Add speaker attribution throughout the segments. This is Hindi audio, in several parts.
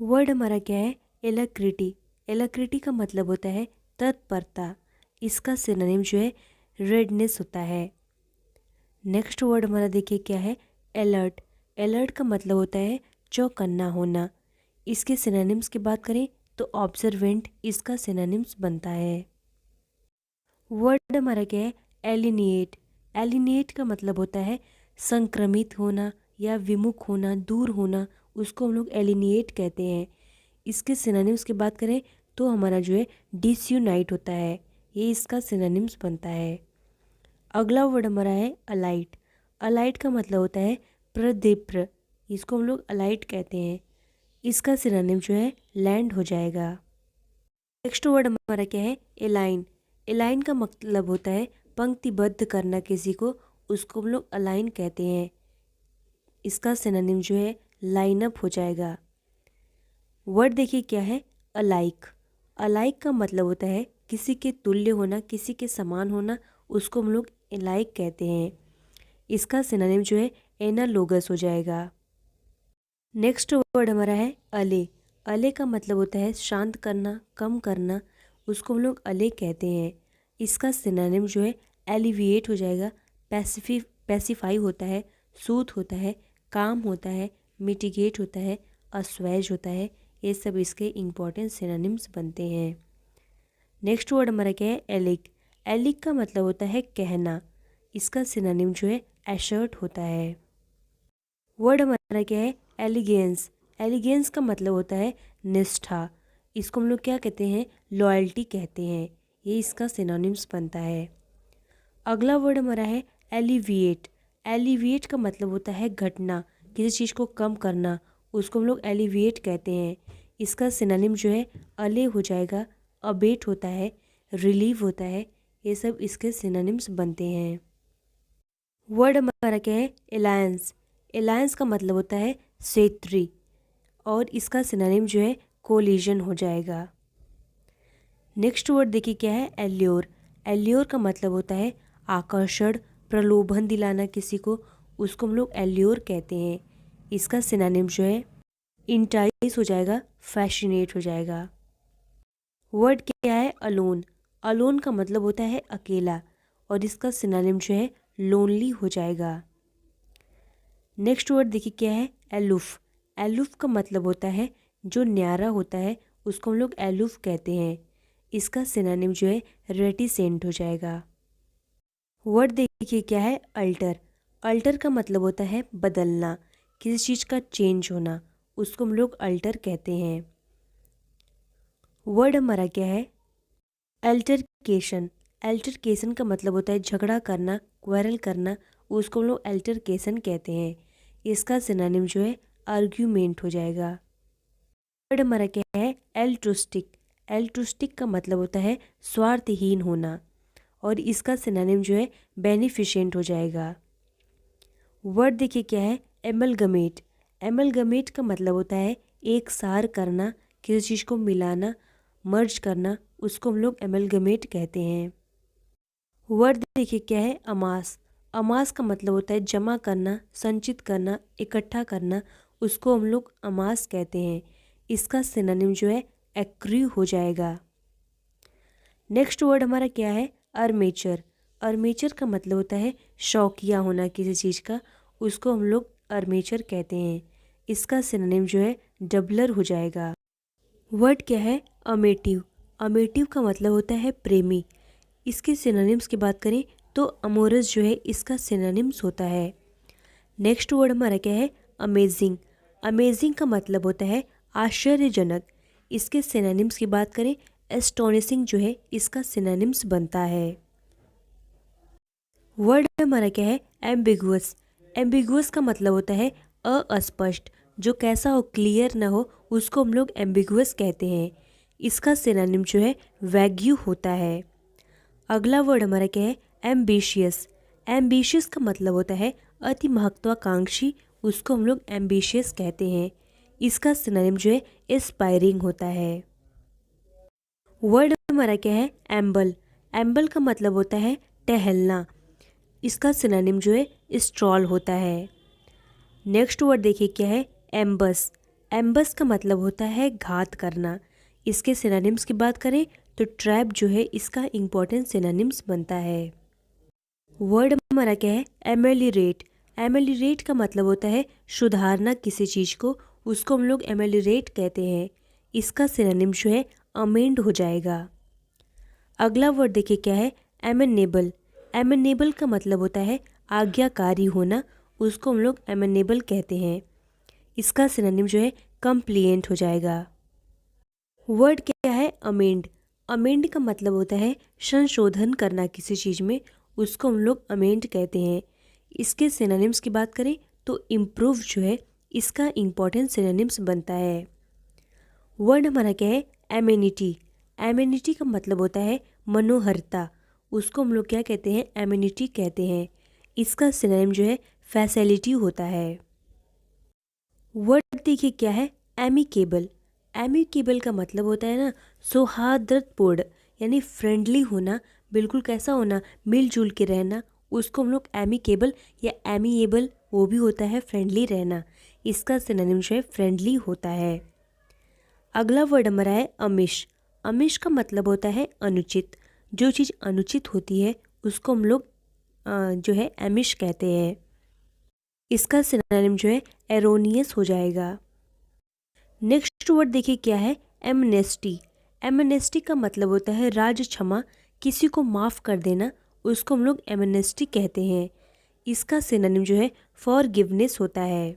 Speaker 1: वर्ड हमारा क्या है, एलाक्रिटी। एलाक्रिटी का मतलब होता है तत्परता। इसका सिनोनिम जो है रेडनेस होता है। नेक्स्ट वर्ड हमारा देखिए क्या है, अलर्ट। अलर्ट का मतलब होता है चौकन्ना होना। इसके सिनोनिम्स की बात करें तो ऑब्जर्वेंट इसका सिनोनिम्स बनता है। वर्ड हमारा क्या है, एलिनिएट। एलिनिएट का मतलब होता है संक्रमित होना या विमुख होना, दूर होना, उसको हम लोग एलिनिएट कहते हैं। इसके सिनोनिम्स की बात करें तो हमारा जो है डिसयूनाइट होता है, ये इसका सिनोनिम्स बनता है। अगला वर्ड हमारा है अलाइट। अलाइट का मतलब होता है प्रदीप्र, इसको हम लोग अलाइट कहते हैं। इसका सिनोनिम जो है लैंड हो जाएगा। नेक्स्ट वर्ड हमारा क्या है, एलाइन। एलाइन का मतलब होता है पंक्तिबद्ध करना किसी को, उसको हम लोग अलाइन कहते हैं। इसका सिनोनिम जो है लाइन अप हो जाएगा। वर्ड देखिए क्या है, अलाइक। अलाइक का मतलब होता है किसी के तुल्य होना, किसी के समान होना, उसको हम लोग अलाइक कहते हैं। इसका सिनोनिम जो है एनालोगस हो जाएगा। नेक्स्ट वर्ड हमारा है अले। अले का मतलब होता है शांत करना, कम करना, उसको हम लोग अले कहते हैं। इसका सिनोनिम जो है एलिविएट हो जाएगा। पैसिफाई होता है, सूथ होता है, काम होता है, मिटिगेट होता है, अस्वेज होता है। ये सब इसके इम्पॉर्टेंट सिनोनिम्स बनते हैं। नेक्स्ट वर्ड हमारा क्या है, एलिक। एलिक का मतलब होता है कहना। इसका सिनोनिम जो है एशर्ट होता है। वर्ड हमारा क्या है, एलिगेंस। एलिगेंस का मतलब होता है निष्ठा। इसको हम लोग क्या कहते हैं, लॉयल्टी कहते हैं। ये इसका सिनोनिम्स बनता है। अगला वर्ड हमारा है एलिविएट। एलिविएट का मतलब होता है घटना, किसी चीज़ को कम करना, उसको हम लोग एलिविएट कहते हैं। इसका सिनोनिम जो है अले हो जाएगा। अबेट होता है, रिलीव होता है, ये सब इसके सिनोनिम्स बनते हैं। वर्ड हमारा क्या है, एलायंस। एलायंस का मतलब होता है सेत्री, और इसका सिनोनिम जो है कोलिजन हो जाएगा। नेक्स्ट वर्ड देखिए क्या है, एल्योर। एल्योर का मतलब होता है आकर्षण, प्रलोभन दिलाना किसी को, उसको हम लोग एल्योर कहते हैं। इसका सिनोनिम जो है इंटाइस हो जाएगा, फैसिनेट हो जाएगा। वर्ड क्या है, अलोन। अलोन का मतलब होता है अकेला, और इसका सिनोनिम जो है लोनली हो जाएगा। नेक्स्ट वर्ड देखिए क्या है, एलुफ। एलुफ का मतलब होता है जो न्यारा होता है, उसको हम लोग एलुफ कहते हैं। इसका सिनोनिम जो है रेटिसेंट हो जाएगा। वर्ड देखिए क्या है, अल्टर। अल्टर का मतलब होता है बदलना, किसी चीज़ का चेंज होना, उसको हम लोग अल्टर कहते हैं। वर्ड हमारा क्या है, अल्टरकेशन। अल्टरकेशन का मतलब होता है झगड़ा करना, क्वेरल करना, उसको हम लोग अल्टरकेशन कहते हैं। इसका सिनोनिम जो है आर्ग्यूमेंट हो जाएगा। वर्ड हमारा क्या है, एल्ट्रुस्टिक। एल्ट्रुस्टिक का मतलब होता है स्वार्थहीन होना, और इसका सिनोनिम जो है बेनिफिशिएंट हो जाएगा। वर्ड देखिए क्या है, एमलगमेट। एमलगमेट का मतलब होता है एक सार करना, किसी चीज़ को मिलाना, मर्ज करना, उसको हम लोग एमलगमेट कहते हैं। वर्ड देखिए क्या है, अमास। अमास का मतलब होता है जमा करना, संचित करना, इकट्ठा करना, उसको हम लोग अमास कहते हैं। इसका सिनोनिम जो है एक्रू हो जाएगा। नेक्स्ट वर्ड हमारा क्या है, अर्मेचर। अर्मेचर का मतलब होता है शौकिया होना किसी चीज़ का, उसको हम लोग अर्मेचर कहते हैं। इसका सिनोनिम जो है डबलर हो जाएगा। वर्ड क्या है, अमेटिव। अमेटिव का मतलब होता है प्रेमी। इसके सिनोनिम्स की बात करें तो अमोरस जो है इसका सिनोनिम्स होता है। नेक्स्ट वर्ड हमारा क्या है, अमेजिंग। अमेजिंग का मतलब होता है आश्चर्यजनक। इसके सिनोनिम्स की बात करें, एस्टोनिशिंग जो है इसका सिनोनिम्स बनता है। वर्ड हमारा क्या है, एम्बिगुअस। एम्बिगुअस का मतलब होता है अस्पष्ट, जो कैसा हो, क्लियर ना हो, उसको हम लोग एम्बिगुअस कहते हैं। इसका सिनोनिम जो है वैग्यू होता है। अगला वर्ड हमारा क्या है, एम्बिशियस। एम्बिशियस का मतलब होता है अति महत्वाकांक्षी, उसको हम लोग एम्बिशियस कहते हैं। इसका सिनोनिम जो है एस्पायरिंग होता है। वर्ड हमारा क्या है, एम्बल। एम्बल का मतलब होता है टहलना, इसका सिनोनिम जो है स्ट्रॉल होता है। नेक्स्ट वर्ड देखिए क्या है, एम्बस। एम्बस का मतलब होता है घात करना। इसके सिनोनिम्स की बात करें तो ट्रैप जो है इसका इम्पोर्टेंट सिनोनिम्स बनता है। वर्ड हमारा क्या है? एमेलिरेट। एमेलिरेट का मतलब होता है सुधारना किसी चीज़ को, उसको हम लोग एमेलिरेट कहते हैं। इसका सिनोनिम जो है अमेंड हो जाएगा। अगला वर्ड देखिए क्या है? एमेनेबल। एमेनेबल का मतलब होता है आज्ञाकारी होना, उसको हम लोग एमेनेबल कहते हैं। इसका सिनोनिम जो है कंप्लीएंट हो जाएगा। वर्ड क्या है? अमेंड। अमेंड का मतलब होता है संशोधन करना किसी चीज़ में, उसको हम लोग अमेंड कहते हैं। इसके सिनोनिम्स की बात करें तो इम्प्रूव जो है इसका इम्पोर्टेंट सिनोनिम्स बनता है। वर्ड हमारा क्या है? एमेनिटी। एमेनिटी का मतलब होता है मनोहरता, उसको हम लोग क्या कहते हैं? एमेनिटी कहते हैं। इसका सिनोनिम जो है फैसिलिटी होता है। वर्ड देखिए क्या है? एमिकेबल। एमिकेबल का मतलब होता है ना सौहार्दपूर्ण, यानी फ्रेंडली होना, बिल्कुल कैसा होना? मिलजुल के रहना, उसको हम लोग एमिकेबल या एमिएबल वो भी होता है फ्रेंडली रहना। इसका सिनोनिम जो है फ्रेंडली होता है। अगला वर्ड हमारा है अमिश। अमिश का मतलब होता है अनुचित। जो चीज़ अनुचित होती है उसको हम लोग जो है अमिश कहते हैं। इसका सिनोनिम जो है एरोनियस हो जाएगा। नेक्स्ट वर्ड देखिए क्या है? एमनेस्टी। एमनेस्टी का मतलब होता है राज क्षमा, किसी को माफ़ कर देना, उसको हम लोग एमनेस्टी कहते हैं। इसका सिनोनिम जो है फॉरगिवनेस होता है।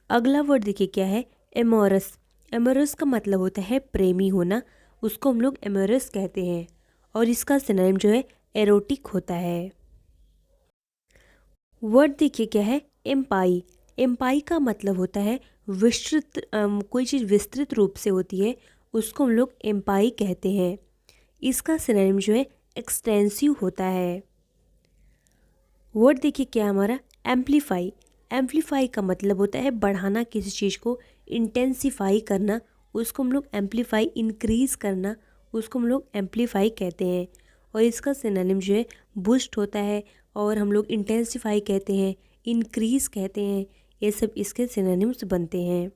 Speaker 1: अगला वर्ड देखिए क्या है? एमोरस। एमोरस का मतलब होता है प्रेमी होना, उसको हम लोग एमोरस कहते हैं। और इसका सिनोनिम जो है एरोटिक होता है। वर्ड देखिए क्या है? एम्पाई। एम्पाई का मतलब होता है विस्तृत, कोई चीज़ विस्तृत रूप से होती है, उसको हम लोग एम्पाई कहते हैं। इसका सिनोनिम जो है एक्सटेंसिव होता है। वर्ड देखिए क्या हमारा? एम्पलीफाई। एम्पलीफाई का मतलब होता है बढ़ाना किसी चीज़ को, इंटेंसिफाई करना, उसको हम लोग एम्पलीफाई, इंक्रीज़ करना, उसको हम लोग एम्पलीफाई कहते हैं। और इसका सिनोनिम जो है बूस्ट होता है, और हम लोग इंटेंसिफाई कहते हैं, इंक्रीज़ कहते हैं, ये सब इसके सिनोनिम्स बनते हैं।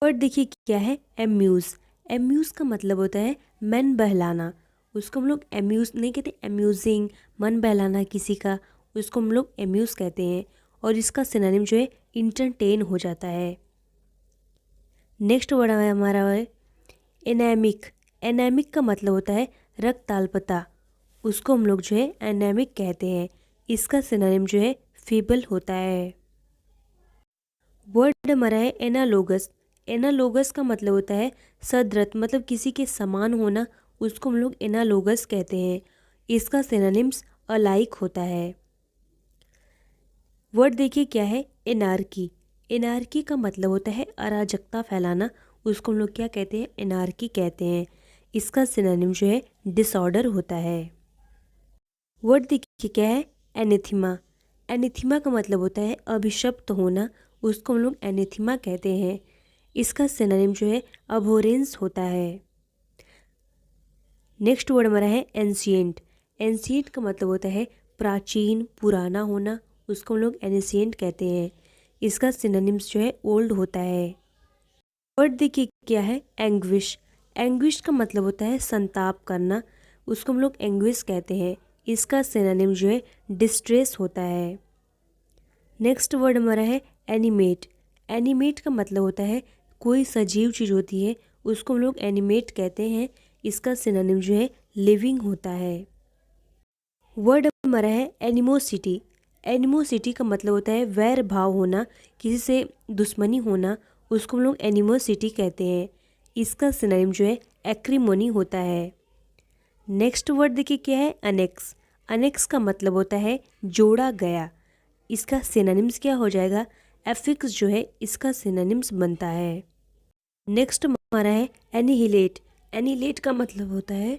Speaker 1: वर्ड देखिए क्या है? एम्यूज़। एम्यूज़ का मतलब होता है मन बहलाना, उसको हम लोग एम्यूज़ नहीं कहते, एम्यूजिंग, मन बहलाना किसी का, उसको हम लोग एम्यूज़ कहते हैं। और इसका सिनोनिम जो है इंटरटेन हो जाता है। नेक्स्ट वर्ड है हमारा है एनेमिक। एनेमिक का मतलब होता है रक्ताल्पता, उसको हम लोग जो है एनेमिक कहते हैं। इसका सिनोनिम जो है फीबल होता है। वर्ड हमारा है एनालोगस। एनालोगस का मतलब होता है सदृत, मतलब किसी के समान होना, उसको हम लोग एनालोगस कहते हैं। इसका सिनोनिम्स अलाइक होता है। वर्ड देखिए क्या है? एनार्की। एनार्की का मतलब होता है अराजकता फैलाना, उसको हम लोग क्या कहते हैं? एनार्की कहते हैं। इसका सिनोनिम जो है डिसऑर्डर होता है। वर्ड देखिए क्या है? एनेथिमा। एनेथिमा का मतलब होता है अभिशप्त होना, उसको हम लोग एनेथिमा कहते हैं। इसका सिनोनिम जो है अबोरेंस होता है। नेक्स्ट वर्ड हमारा है एंशिएंट। एंशिएंट का मतलब होता है प्राचीन, पुराना होना, उसको हम लोग एंशिएंट कहते हैं। इसका सिनोनिम्स जो है ओल्ड होता है। वर्ड देखिए क्या है? एंग्विश। एंग्विश का मतलब होता है संताप करना, उसको हम लोग एंग्विश कहते हैं। इसका सिनोनिम जो है डिस्ट्रेस होता है। नेक्स्ट वर्ड हमारा है एनिमेट। एनिमेट का मतलब होता है कोई सजीव चीज़ होती है, उसको हम लोग एनिमेट कहते हैं। इसका सिनोनिम जो है लिविंग होता है। वर्ड हमारा है एनिमोसिटी। एनिमोसिटी का मतलब होता है वैर भाव होना, किसी से दुश्मनी होना, उसको हम लोग एनिमोसिटी कहते हैं। इसका सिनोनिम जो है एक्रीमोनी होता है। नेक्स्ट वर्ड देखिए क्या है? अनेक्स। अनेक्स का मतलब होता है जोड़ा गया, इसका सिनोनिम्स क्या हो जाएगा? एफिक्स जो है इसका सिनोनिम्स बनता है। नेक्स्ट हमारा है एनिहिलेट। एनिहिलेट का मतलब होता है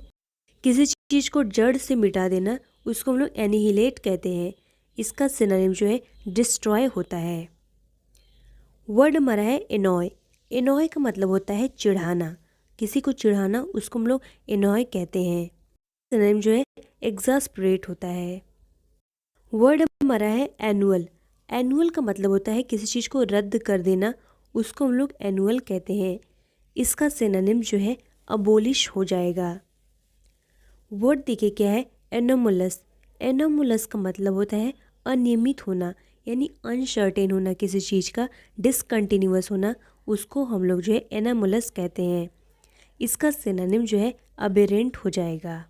Speaker 1: किसी चीज़ को जड़ से मिटा देना, उसको हम लोग एनिहिलेट कहते हैं। इसका सिनोनिम जो है डिस्ट्रॉय होता है। वर्ड हमारा है एनॉय। एनॉय का मतलब होता है चिढ़ाना, किसी को चिढ़ाना, उसको हम लोग एनॉय कहते हैं। सिनोनिम जो है एग्जास्परेट होता है। वर्ड हमारा है एनुअल। एनुअल का मतलब होता है किसी चीज़ को रद्द कर देना, उसको हम लोग एनुअल कहते हैं। इसका सिनोनिम जो है अबोलिश हो जाएगा। वर्ड देखिए क्या है, एनोमलस। एनोमलस का मतलब होता है अनियमित होना, यानी अनसर्टेन होना, किसी चीज़ का डिसकंटिन्यूअस होना, उसको हम लोग जो है एनोमलस कहते हैं। इसका सिनोनिम जो है अबेरेंट हो जाएगा।